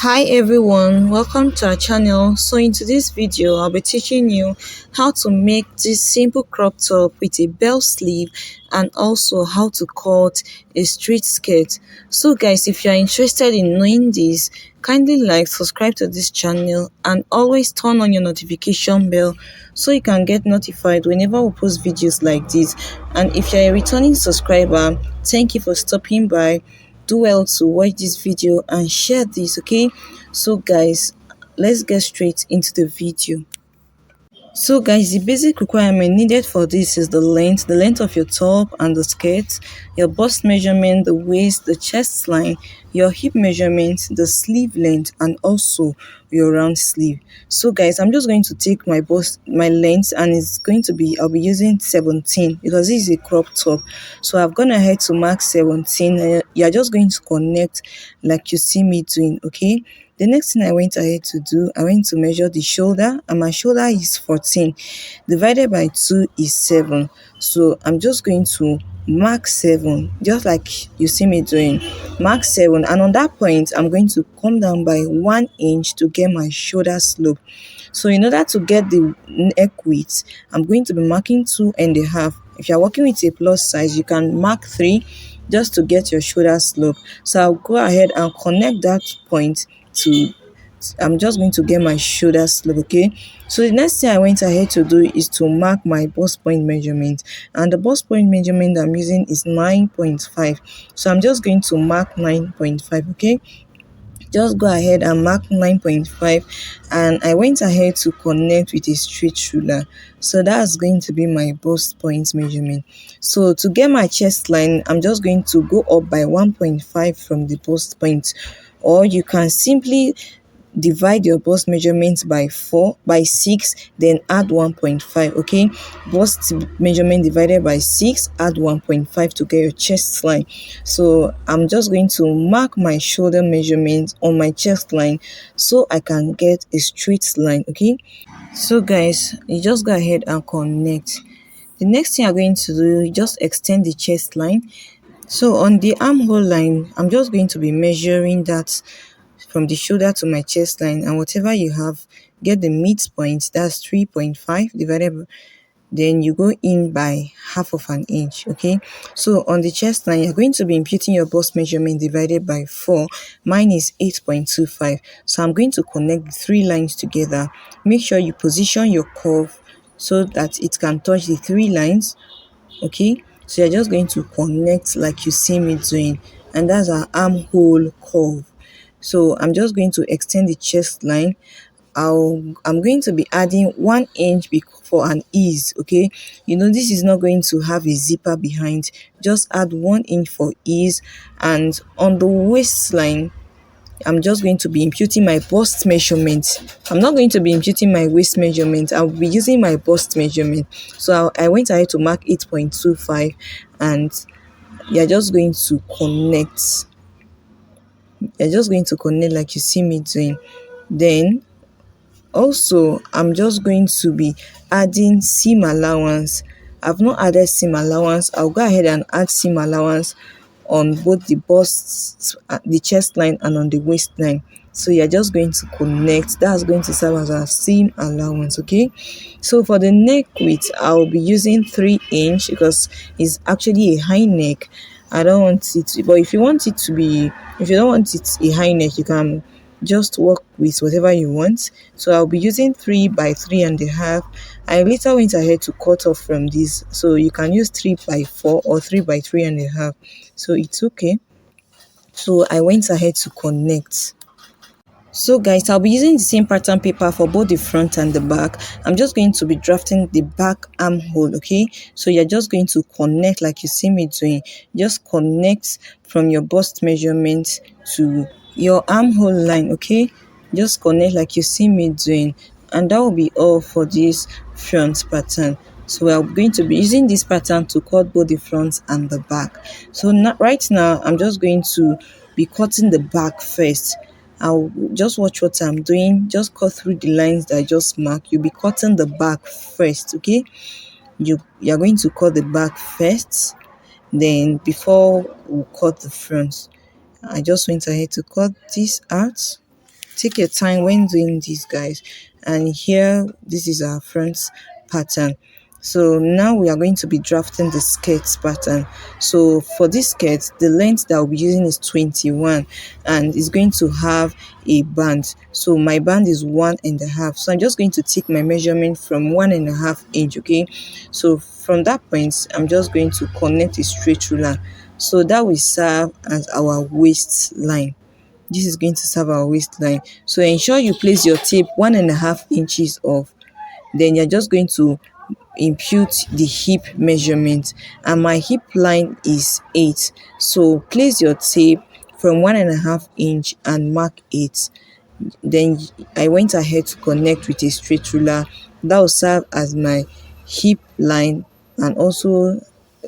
Hi everyone, welcome to our channel. So in today's video, I'll be teaching you how to make this simple crop top with a bell sleeve and also how to cut a straight skirt. So guys, if you are interested in knowing this, kindly like, subscribe to this channel and always turn on your notification bell so you can get notified whenever we post videos like this. And if you're a returning subscriber, thank you for stopping by. Do well to watch this video and share this, okay? So guys, let's get straight into the video. So guys, the basic requirement needed for this is the length of your top and the skirt, your bust measurement, the waist, the chest line, your hip measurement, the sleeve length, and also your round sleeve. So guys, I'm just going to take my length, and I'll be using 17 because this is a crop top. So I've gone ahead to mark 17. You're just going to connect like you see me doing, okay? The next thing I went ahead to do, I went to measure the shoulder, and my shoulder is 14. Divided by 2 is 7. So I'm just going to mark 7, just like you see me doing. Mark 7, and on that point, I'm going to come down by 1 inch to get my shoulder slope. So in order to get the neck width, I'm going to be marking 2.5. If you're working with a plus size, you can mark 3 just to get your shoulder slope. So I'll go ahead and connect that point to I'm just going to get my shoulder slope, okay? So the next thing I went ahead to do is to mark my bust point measurement, and the bust point measurement I'm using is 9.5. So I'm just going to mark 9.5, okay? Just go ahead and mark 9.5, and I went ahead to connect with a straight ruler. So that's going to be my bust point measurement. So to get my chest line, I'm just going to go up by 1.5 from the bust point, or you can simply divide your bust measurement by 6, then add 1.5, okay? Bust measurement divided by 6, add 1.5 to get your chest line. So I'm just going to mark my shoulder measurement on my chest line so I can get a straight line, okay? So guys, you just go ahead and connect. The next thing I'm going to do is just extend the chest line. So on the armhole line, I'm just going to be measuring that from the shoulder to my chest line, and whatever you have, get the midpoint, that's 3.5 divided by, then you go in by half of an inch, okay? So on the chest line, you're going to be imputing your bust measurement divided by 4. Mine is 8.25. So I'm going to connect the 3 lines together. Make sure you position your curve so that it can touch the 3 lines, okay? So you're just going to connect like you see me doing, and that's our armhole curve. So I'm just going to extend the chest line. I'm going to be adding 1 inch for an ease, okay? This is not going to have a zipper behind. Just add 1 inch for ease. And on the waistline, I'm just going to be imputing my bust measurement. I'm not going to be imputing my waist measurement. I'll be using my bust measurement. So I went ahead to mark 8.25, and you're just going to connect. You're just going to connect like you see me doing. Then also, I'm just going to be adding seam allowance. I've not added seam allowance. I'll go ahead and add seam allowance on both the bust, the chest line, and on the waistline. So you're just going to connect. That's going to serve as a seam allowance, okay? So for the neck width, I'll be using 3 inch because it's actually a high neck. I don't want it to, but if you don't want it a high neck, you can just work with whatever you want. So I'll be using 3 by 3.5. I later went ahead to cut off from this, so you can use 3 by 4 or 3 by 3.5. So it's okay. So I went ahead to connect. So guys, I'll be using the same pattern paper for both the front and the back. I'm just going to be drafting the back armhole, okay? So you're just going to connect like you see me doing. Just connect from your bust measurement to your armhole line, okay? Just connect like you see me doing, and that will be all for this front pattern. So I'm going to be using this pattern to cut both the front and the back. So right now, I'm just going to be cutting the back first. I'll just watch what I'm doing. Just cut through the lines that I just marked. You'll be cutting the back first, okay? You're going to cut the back first, then before we cut the front. I just went ahead to cut this out. take your time when doing this, guys. And here, this is our front pattern. So now we are going to be drafting the skirt pattern. So for this skirt, the length that we'll be using is 21, and it's going to have a band. So my band is 1.5. So I'm just going to take my measurement from 1.5 inch. Okay, so from that point, I'm just going to connect a straight ruler. So that will serve as our waistline. This is going to serve our waistline. So ensure you place your tape 1.5 inches off. Then you're just going to impute the hip measurement, and my hip line is 8. So place your tape from 1.5 inch and mark 8. Then I went ahead to connect with a straight ruler. That will serve as my hip line and also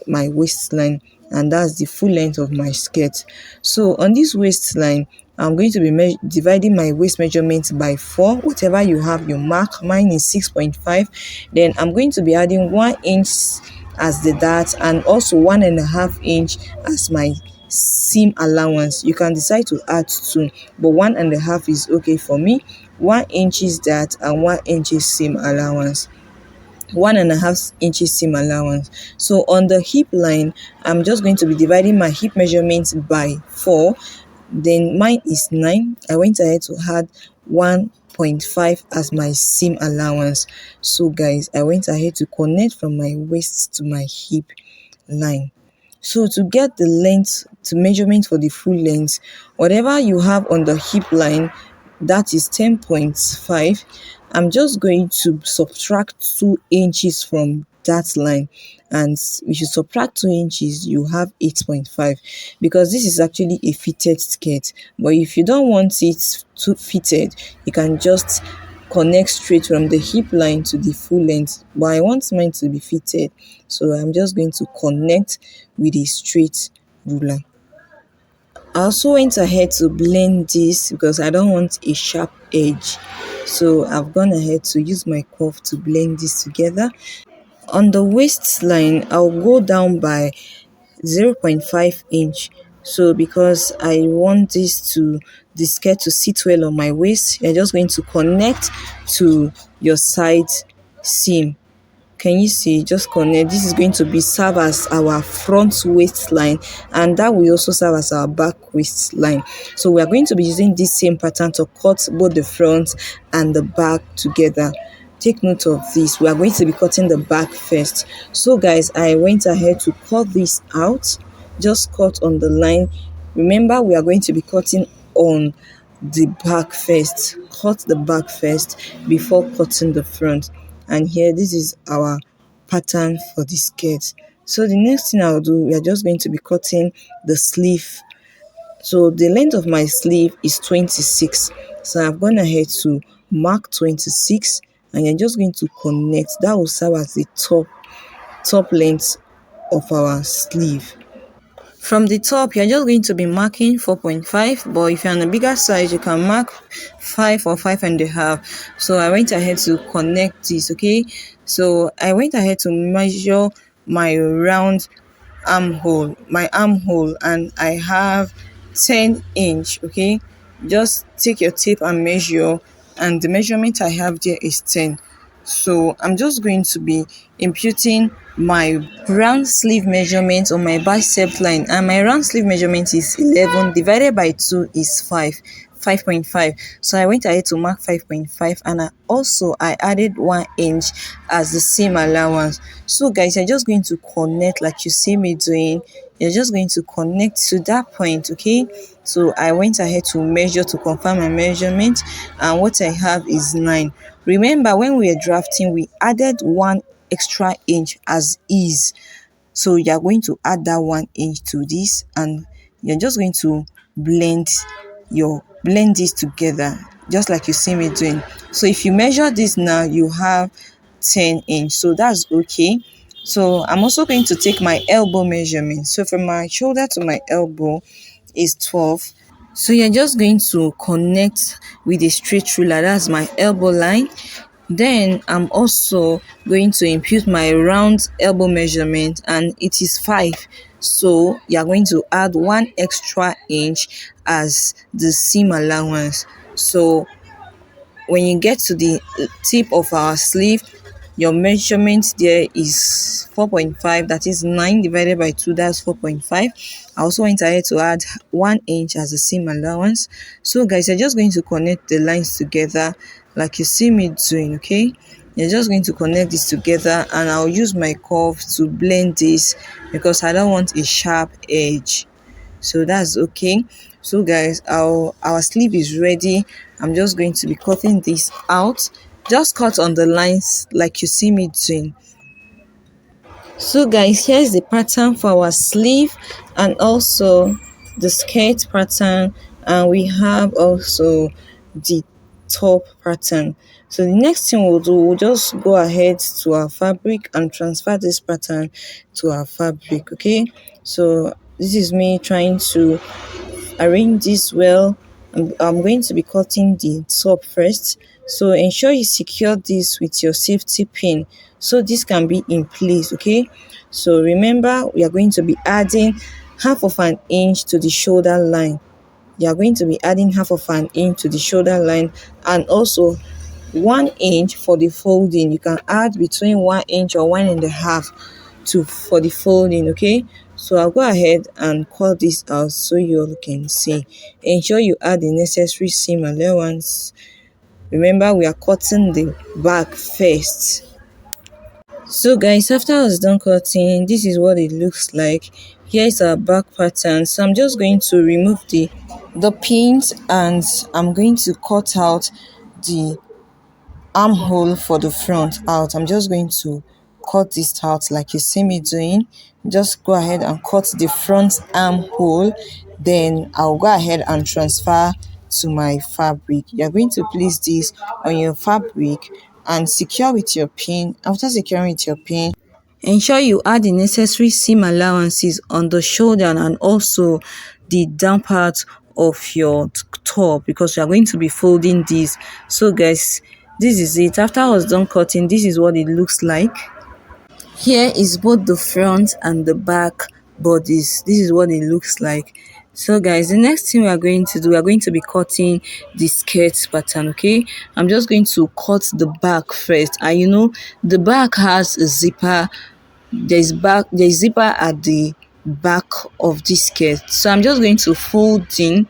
my waistline, and that's the full length of my skirt. So on this waistline, I'm going to be dividing my waist measurement by 4. Whatever you have, you mark. Mine is 6.5. Then I'm going to be adding 1 inch as the dart and also 1.5 inch as my seam allowance. You can decide to add 2, but 1.5 is okay for me. 1 inch is that and 1 inch is seam allowance. 1.5 inches seam allowance. So on the hip line, I'm just going to be dividing my hip measurements by 4. Then mine is 9. I went ahead to add 1.5 as my seam allowance. So guys, I went ahead to connect from my waist to my hip line. So to get the length, to measurement for the full length, whatever you have on the hip line, that is 10.5. I'm just going to subtract 2 inches from that line, and if you subtract 2 inches, you have 8.5, because this is actually a fitted skirt. But if you don't want it to fitted, you can just connect straight from the hip line to the full length, but I want mine to be fitted, so I'm just going to connect with a straight ruler. I also went ahead to blend this because I don't want a sharp edge, so I've gone ahead to use my curve to blend this together. On the waistline, I'll go down by 0.5 inch. So because I want the skirt to sit well on my waist, you're just going to connect to your side seam. Can you see? Just connect. This is going to be serve as our front waistline, and that will also serve as our back waistline. So we are going to be using this same pattern to cut both the front and the back together. Take note of this. We are going to be cutting the back first. So guys, I went ahead to cut this out. Just cut on the line. Remember, we are going to be cutting on the back first. Cut the back first before cutting the front. And here, this is our pattern for the skirt. So the next thing I'll do, we are just going to be cutting the sleeve. So the length of my sleeve is 26. So I've gone ahead to mark 26, and you're just going to connect. That will serve as the top length of our sleeve. From the top, you're just going to be marking 4.5, but if you're on a bigger size, you can mark 5 or 5.5. So I went ahead to connect this, okay? So I went ahead to measure my round armhole, and I have 10 inch, okay? Just take your tape and measure, and the measurement I have there is 10. So I'm just going to be imputing my round sleeve measurement on my bicep line, and my round sleeve measurement is 11 divided by 2 is 5.5. So I went ahead to mark 5.5, and I added 1 inch as the seam allowance. So guys, you're just going to connect like you see me doing. You're just going to connect to that point, okay? So I went ahead to measure to confirm my measurement, and what I have is 9. Remember, when we were drafting, we added 1 extra inch as is. So you're going to add that 1 inch to this, and you're just going to blend this together, just like you see me doing. So if you measure this now, you have 10 inch, so that's okay. So I'm also going to take my elbow measurement. So from my shoulder to my elbow is 12. So you're just going to connect with a straight ruler. That's my elbow line. Then I'm also going to impute my round elbow measurement, and it is 5. So you're going to add 1 extra inch as the seam allowance. So when you get to the tip of our sleeve, your measurement there is 4.5, that is 9 divided by 2, that's 4.5. I also went ahead to add 1 inch as a seam allowance. So guys, you're just going to connect the lines together like you see me doing, okay? You're just going to connect this together, and I'll use my curve to blend this because I don't want a sharp edge. So that's okay. So guys, our sleeve is ready. I'm just going to be cutting this out. Just cut on the lines like you see me doing. So guys, here's the pattern for our sleeve and also the skirt pattern, and we have also the top pattern. So the next thing we'll do, we'll just go ahead to our fabric and transfer this pattern to our fabric, okay? So this is me trying to arrange this well. I'm going to be cutting the top first, so ensure you secure this with your safety pin so this can be in place, okay? So remember, we are going to be adding half of an inch to the shoulder line. You are going to be adding half of an inch to the shoulder line, and also 1 inch for the folding. You can add between 1 inch or 1.5 to for the folding, okay? So I'll go ahead and cut this out so you all can see. Ensure you add the necessary seam allowance. Remember, we are cutting the back first. So guys, after I was done cutting, this is what it looks like. Here is our back pattern. So I'm just going to remove the pins, and I'm going to cut out the armhole for the front out. I'm just going to cut this out like you see me doing. Just go ahead and cut the front armhole, then I'll go ahead and transfer to my fabric. You're going to place this on your fabric and secure with your pin. After securing with your pin, ensure you add the necessary seam allowances on the shoulder and also the down part of your top, because we are going to be folding this. So guys, this is it. After I was done cutting, this is what it looks like. Here is both the front and the back bodies. This is what it looks like. So guys, the next thing we are going to do, we are going to be cutting the skirt pattern, okay? I'm just going to cut the back first, and you know the back has a zipper. There's zipper at the back of this skirt, so I'm just going to fold in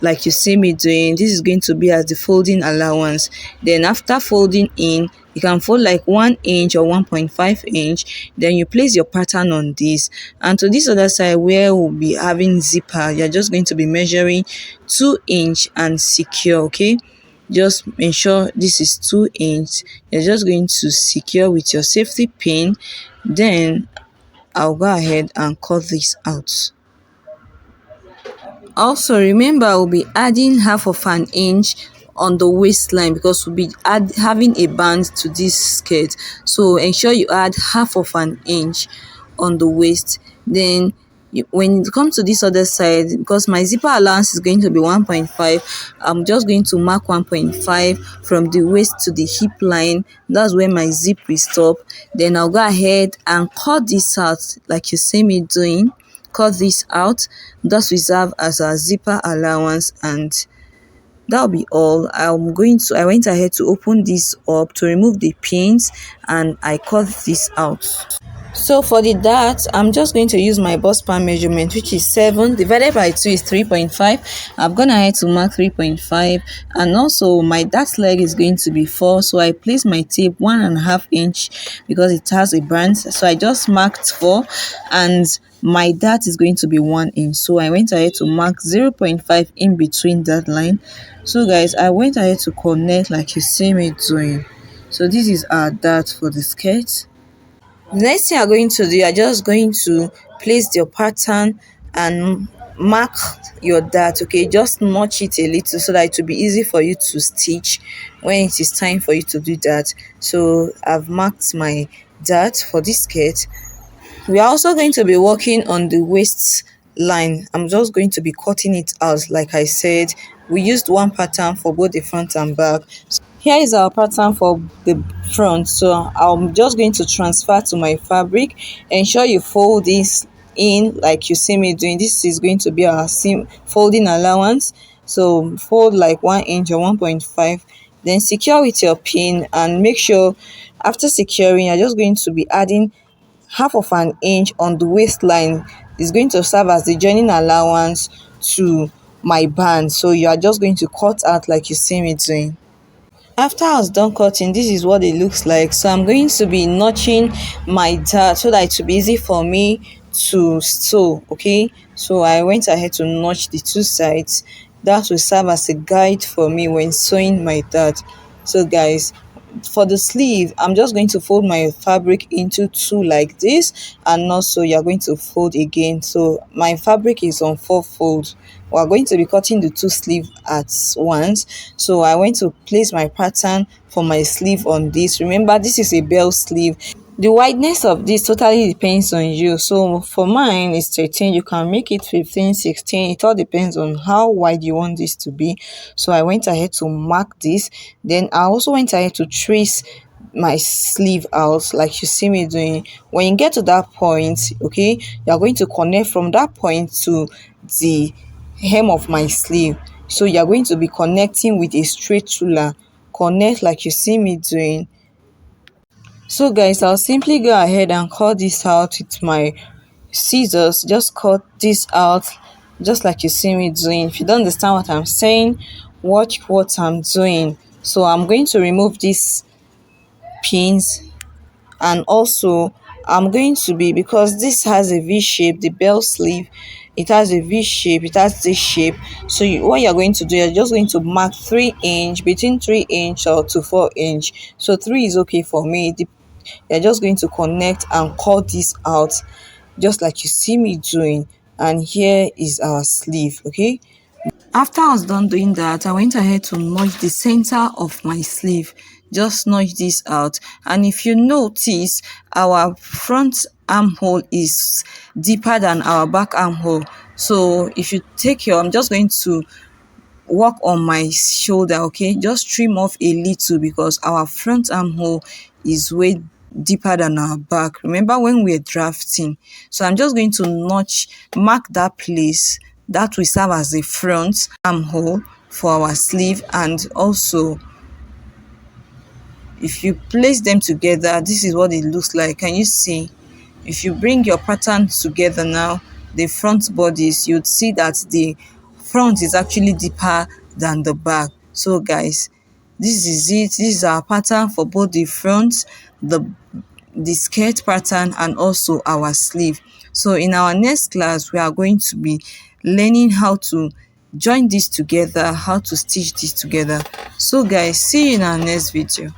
like you see me doing. This is going to be as the folding allowance. Then after folding in, you can fold like 1 inch or 1.5 inch, then you place your pattern on this, and to this other side where we'll be having zipper, you're just going to be measuring 2 inch and secure, okay? Just ensure this is 2 inch. You're just going to secure with your safety pin, then I'll go ahead and cut this out. Also remember, we'll be adding half of an inch on the waistline because we'll be having a band to this skirt, so ensure you add half of an inch on the waist. Then when it comes to this other side, because my zipper allowance is going to be 1.5, I'm just going to mark 1.5 from the waist to the hip line. That's where my zip will stop. Then I'll go ahead and cut this out like you see me doing. Cut this out, thus we serve as our zipper allowance, and that'll be all. I went ahead to open this up to remove the pins, and I cut this out. So for the dart, I'm just going to use my bust span measurement, which is 7 divided by 2 is 3.5. I've gone ahead to mark 3.5, and also my dart leg is going to be 4, so I place my tape 1.5 inch because it has a band, so I just marked 4, and my dart is going to be 1 inch, so I went ahead to mark 0.5 in between that line. So guys, I went ahead to connect like you see me doing. So this is our dart for the skirt. The next thing you're going to do, you're just going to place your pattern and mark your dart, okay? Just notch it a little so that it will be easy for you to stitch when it is time for you to do that. So I've marked my dart for this skirt. We are also going to be working on the waist line. I'm just going to be cutting it out like I said. We used one pattern for both the front and back. Here is our pattern for the front, so I'm just going to transfer to my fabric. Ensure you fold this in like you see me doing. This is going to be our seam folding allowance, So fold like 1 inch or 1.5, then secure with your pin, and make sure after securing you're just going to be adding half of an inch on the waistline. Is going to serve as the joining allowance to my band. So you are just going to cut out like you see me doing. After I was done cutting, this is what it looks like. So I'm going to be notching my dart so that it will be easy for me to sew. Okay, so I went ahead to notch the two sides. That will serve as a guide for me when sewing my dart. So guys, for the sleeve, I'm just going to fold my fabric into two like this, and also you're going to fold again. So my fabric is on 4 folds. We're going to be cutting the two sleeve at once. So I went to place my pattern for my sleeve on this. Remember, this is a bell sleeve. The wideness of this totally depends on you. So for mine is 13. You can make it 15, 16. It all depends on how wide you want this to be. So I went ahead to mark this. Then I also went ahead to trace my sleeve out like you see me doing. When you get to that point, okay, you are going to connect from that point to the hem of my sleeve. So you are going to be connecting with a straight ruler. Connect like you see me doing. So guys, I'll simply go ahead and cut this out with my scissors. Just cut this out just like you see me doing. If you don't understand what I'm saying, watch what I'm doing. So I'm going to remove these pins, and also I'm going to be, because this has a V shape, the bell sleeve, it has a V shape, it has this shape. So what you're going to do, you're just going to mark 3 inch, between 3 inch or to 4 inch. So 3 is okay for me. You're just going to connect and cut this out just like you see me doing. And here is our sleeve. Okay, after I was done doing that, I went ahead to notch the center of my sleeve. Just notch this out. And if you notice, our front armhole is deeper than our back armhole. So if you take your, I'm just going to work on my shoulder. Okay, just trim off a little because our front armhole is way deeper than our back. Remember when we're drafting? So I'm just going to notch, mark that place. That will serve as the front armhole for our sleeve. And also, if you place them together, this is what it looks like. Can you see? If you bring your pattern together now, the front bodies, you'd see that the front is actually deeper than the back. So guys, this is it. This is our pattern for both the front, the skirt pattern, and also our sleeve. So in our next class, we are going to be learning how to join this together, how to stitch this together. So guys, see you in our next video.